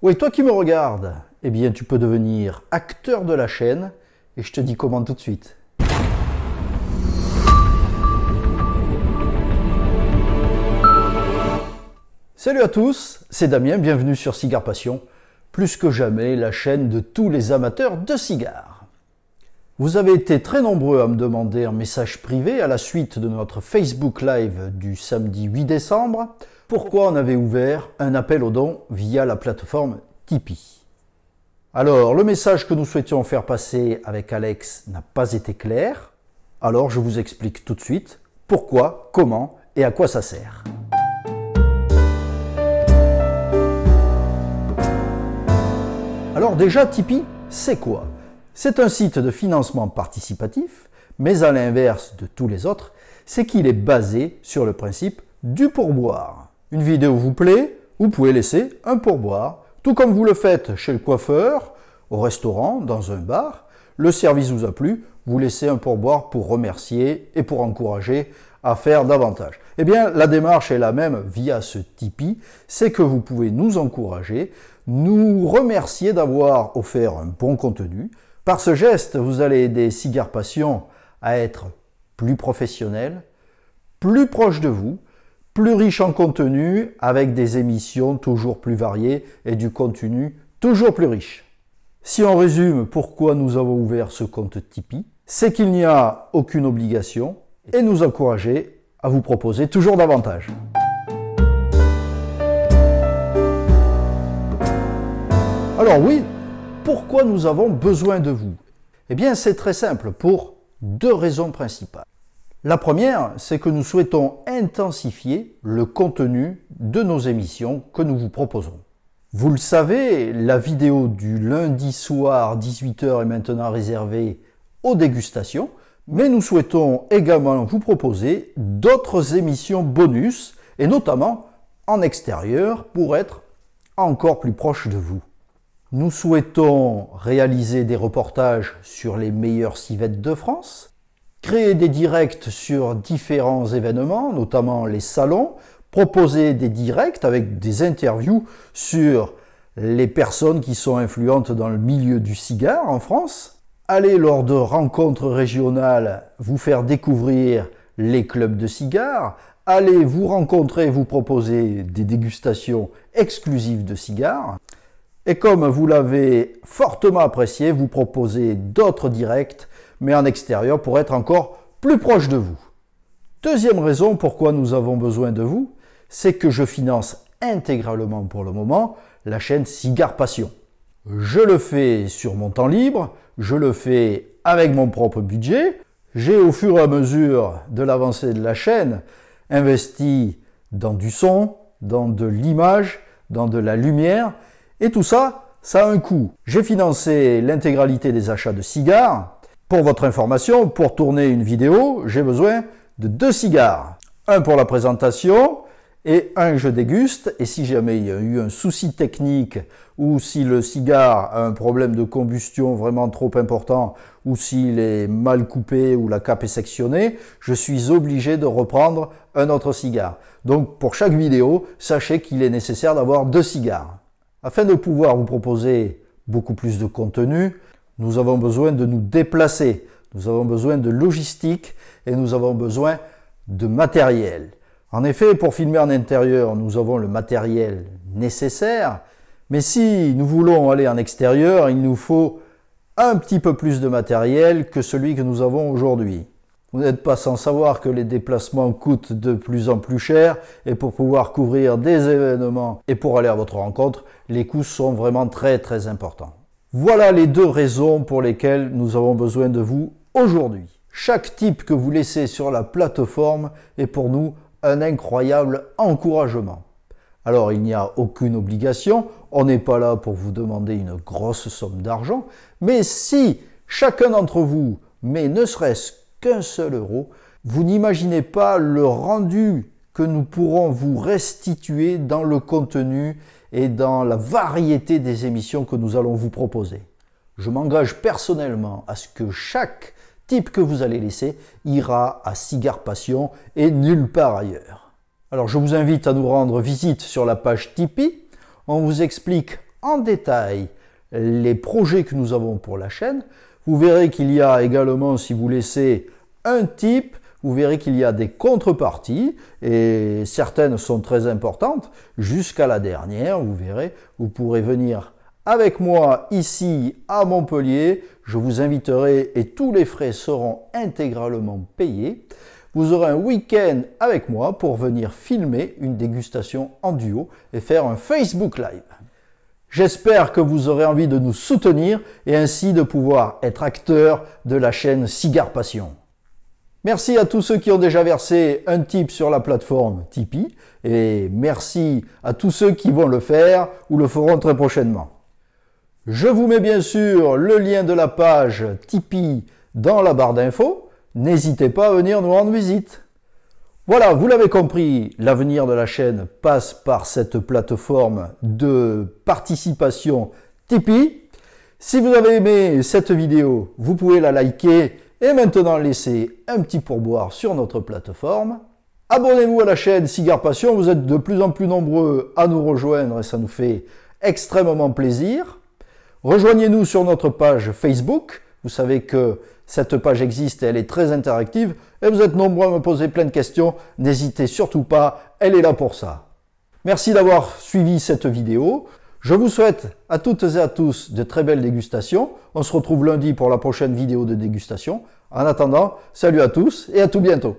Oui, toi qui me regardes, eh bien tu peux devenir acteur de la chaîne et je te dis comment tout de suite. Salut à tous, c'est Damien, bienvenue sur Cigare Passion, plus que jamais la chaîne de tous les amateurs de cigares. Vous avez été très nombreux à me demander un message privé à la suite de notre Facebook Live du samedi 8 décembre, pourquoi on avait ouvert un appel aux dons via la plateforme Tipeee. Alors, le message que nous souhaitions faire passer avec Alex n'a pas été clair, alors je vous explique tout de suite pourquoi, comment et à quoi ça sert. Alors déjà, Tipeee, c'est quoi? C'est un site de financement participatif, mais à l'inverse de tous les autres, c'est qu'il est basé sur le principe du pourboire. Une vidéo vous plaît, vous pouvez laisser un pourboire, tout comme vous le faites chez le coiffeur, au restaurant, dans un bar. Le service vous a plu, vous laissez un pourboire pour remercier et pour encourager à faire davantage. Eh bien, la démarche est la même via ce Tipeee, c'est que vous pouvez nous encourager, nous remercier d'avoir offert un bon contenu. Par ce geste, vous allez aider Cigare Passion à être plus professionnel, plus proche de vous, plus riche en contenu, avec des émissions toujours plus variées et du contenu toujours plus riche. Si on résume pourquoi nous avons ouvert ce compte Tipeee, c'est qu'il n'y a aucune obligation et nous encourager à vous proposer toujours davantage. Alors oui, pourquoi nous avons besoin de vous? Eh bien, c'est très simple, pour deux raisons principales. La première, c'est que nous souhaitons intensifier le contenu de nos émissions que nous vous proposons. Vous le savez, la vidéo du lundi soir 18 h est maintenant réservée aux dégustations, mais nous souhaitons également vous proposer d'autres émissions bonus, et notamment en extérieur, pour être encore plus proche de vous. Nous souhaitons réaliser des reportages sur les meilleures civettes de France, créer des directs sur différents événements, notamment les salons, proposer des directs avec des interviews sur les personnes qui sont influentes dans le milieu du cigare en France, aller lors de rencontres régionales, vous faire découvrir les clubs de cigares, aller vous rencontrer, vous proposer des dégustations exclusives de cigares, et comme vous l'avez fortement apprécié, vous proposer d'autres directs mais en extérieur pour être encore plus proche de vous. Deuxième raison pourquoi nous avons besoin de vous, c'est que je finance intégralement pour le moment la chaîne Cigare Passion. Je le fais sur mon temps libre, je le fais avec mon propre budget. J'ai au fur et à mesure de l'avancée de la chaîne investi dans du son, dans de l'image, dans de la lumière, et tout ça, ça a un coût. J'ai financé l'intégralité des achats de cigares. Pour votre information, pour tourner une vidéo, j'ai besoin de 2 cigares. Un pour la présentation et un je déguste. Et si jamais il y a eu un souci technique ou si le cigare a un problème de combustion vraiment trop important ou s'il est mal coupé ou la cape est sectionnée, je suis obligé de reprendre un autre cigare. Donc pour chaque vidéo, sachez qu'il est nécessaire d'avoir 2 cigares. Afin de pouvoir vous proposer beaucoup plus de contenu, nous avons besoin de nous déplacer, nous avons besoin de logistique et nous avons besoin de matériel. En effet, pour filmer en intérieur, nous avons le matériel nécessaire, mais si nous voulons aller en extérieur, il nous faut un petit peu plus de matériel que celui que nous avons aujourd'hui. Vous n'êtes pas sans savoir que les déplacements coûtent de plus en plus cher et pour pouvoir couvrir des événements et pour aller à votre rencontre, les coûts sont vraiment très importants. Voilà les deux raisons pour lesquelles nous avons besoin de vous aujourd'hui. Chaque type que vous laissez sur la plateforme est pour nous un incroyable encouragement. Alors il n'y a aucune obligation, on n'est pas là pour vous demander une grosse somme d'argent, mais si chacun d'entre vous met ne serait-ce qu'un seul euro, vous n'imaginez pas le rendu que nous pourrons vous restituer dans le contenu et dans la variété des émissions que nous allons vous proposer. Je m'engage personnellement à ce que chaque type que vous allez laisser ira à Cigare Passion et nulle part ailleurs. Alors je vous invite à nous rendre visite sur la page Tipeee. On vous explique en détail les projets que nous avons pour la chaîne. Vous verrez qu'il y a également, si vous laissez un tip, vous verrez qu'il y a des contreparties et certaines sont très importantes. Jusqu'à la dernière, vous verrez, vous pourrez venir avec moi ici à Montpellier. Je vous inviterai et tous les frais seront intégralement payés. Vous aurez un week-end avec moi pour venir filmer une dégustation en duo et faire un Facebook Live. J'espère que vous aurez envie de nous soutenir et ainsi de pouvoir être acteur de la chaîne Cigare Passion. Merci à tous ceux qui ont déjà versé un tip sur la plateforme Tipeee et merci à tous ceux qui vont le faire ou le feront très prochainement. Je vous mets bien sûr le lien de la page Tipeee dans la barre d'infos. N'hésitez pas à venir nous rendre visite. Voilà, vous l'avez compris, l'avenir de la chaîne passe par cette plateforme de participation Tipeee. Si vous avez aimé cette vidéo, vous pouvez la liker et maintenant laisser un petit pourboire sur notre plateforme. Abonnez-vous à la chaîne Cigare Passion, vous êtes de plus en plus nombreux à nous rejoindre et ça nous fait extrêmement plaisir. Rejoignez-nous sur notre page Facebook, vous savez que cette page existe et elle est très interactive et vous êtes nombreux à me poser plein de questions, n'hésitez surtout pas, elle est là pour ça. Merci d'avoir suivi cette vidéo. Je vous souhaite à toutes et à tous de très belles dégustations. On se retrouve lundi pour la prochaine vidéo de dégustation. En attendant, salut à tous et à tout bientôt.